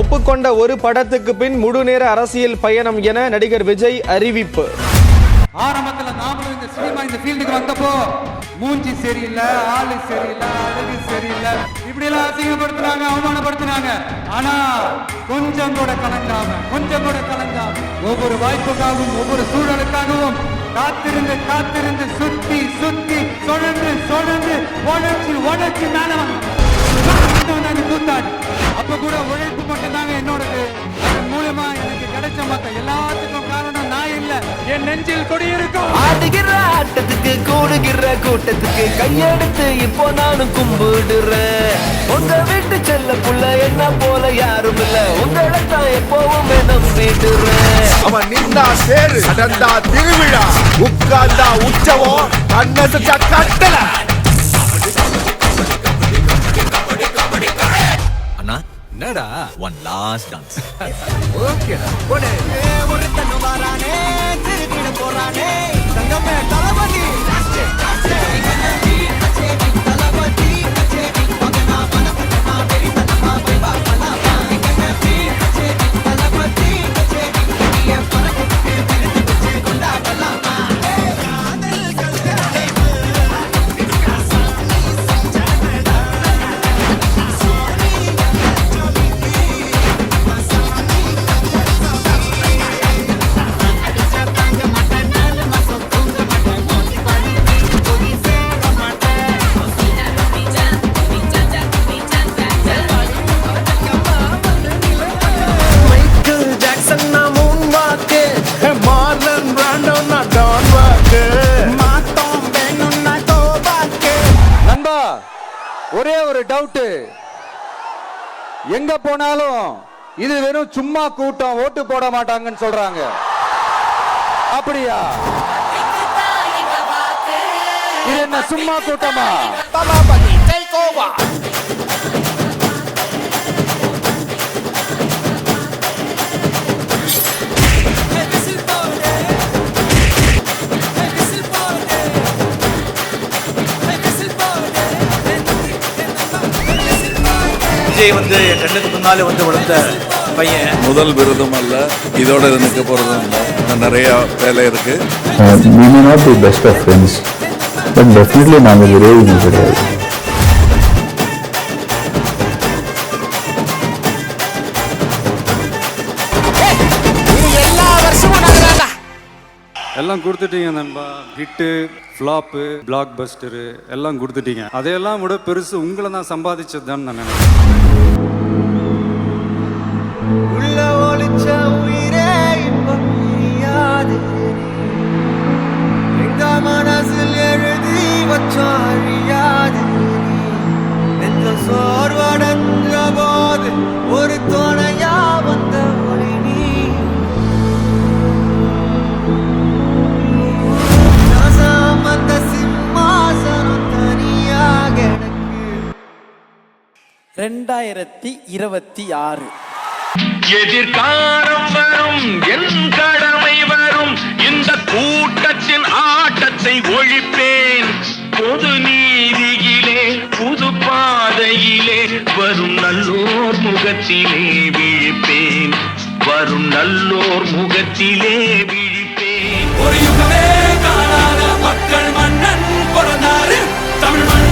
ஒப்புக்கொண்ட ஒரு படத்துக்கு பின் முழுநேர அரசியல் பயணம் என நடிகர் விஜய் அறிவிப்பு. ஆரம்பத்துல நாமளும் இந்த சினிமா இந்த ஃபீல்டுக்கு வந்தப்போ மூஞ்சி சரியில்லை, ஆளு சரியில்லை, அழகு சரியில்லை, இப்படி எல்லாம் அசிங்கப்படுத்தினாங்க, அவமானப்படுத்தினாங்க. ஆனா கொஞ்சம் கூட கலங்காம ஒவ்வொரு வாய்ப்புக்காகவும் ஒவ்வொரு சூழலுக்காகவும் காத்திருந்து சுத்தி உழைச்சு மேல கூத்தாடி. அப்ப கூட உழைப்பு மட்டும் தாங்க என்னோடது. அதன் மூலமா எனக்கு கிடைச்ச மத்த எல்லாத்துக்கும் காரணம் நான் இல்ல, என் நெஞ்சில் கொடியிருக்கும். ஆடுகிற ஆட்டத்துக்கு கூடுகிற கூட்டத்துக்கு கையெடுத்து இப்போ நானும் கும்பிடுறேன். உங்க வீட்டு செல்ல புள்ள என்ன போல யாரும் இல்ல, உங்களை தான் எப்பவுமே நம்பிடுறேன். அவன் நின்னா சேரு, நடந்தா திருவிழா, உட்கார்ந்தா உற்சவம், கண்ணசா கட்டல. அண்ணா என்னடா ஒன் லாஸ்ட் டான்ஸ். ஓகேடா போடே. ஒரு தண்ணு வரானே திருத்திட போறானே தங்கமே தலபதி. ஒரே ஒரு டவுட், எங்க போனாலும் இது வெறும் சும்மா கூட்டம், ஓட்டு போட மாட்டாங்கன்னு சொல்றாங்க. அப்படியா? இது என்ன சும்மா கூட்டமா? விஜய் வந்து என் கண்ணுக்கு முன்னாலே வந்து வளர்ந்த பையன். முதல் விருதும் அல்ல, இதோட நிற்க போறதும் இல்லை, நிறைய வேலை இருக்கு. We may not be best of friends, but definitely நாங்கள் விரோதிகள் கிடையாது. எல்லாம் கொடுத்துட்டீங்க நண்பா. ஹிட்டு, ஃப்ளாப்பு, பிளாக் பஸ்டரு எல்லாம் கொடுத்துட்டீங்க. அதையெல்லாம் விட பெருசு உங்களை நான் சம்பாதிச்சது தான் நான் நினைக்கிறேன். உள்ள ஒளிச்ச உயிரே இப்ப புரியாது, எங்க மனசில் எழுதி வச்சாரியாது. நெஞ்ச சோர்வடைஞ்ச போது ஒரு துணையா வந்த ஒளி நீ. 2026 எதிர்காலம் வரும், என் கடமை வரும், இந்த கூட்டத்தின் ஆட்டத்தை ஒழிப்பேன். பொது நீதியிலே புது பாதையிலே வரும் நல்லோர் முகத்திலே விழிப்பேன். ஒரு யுகமே காணாத மக்கள் மன்னன் பிறந்தாரு தமிழ் மண்.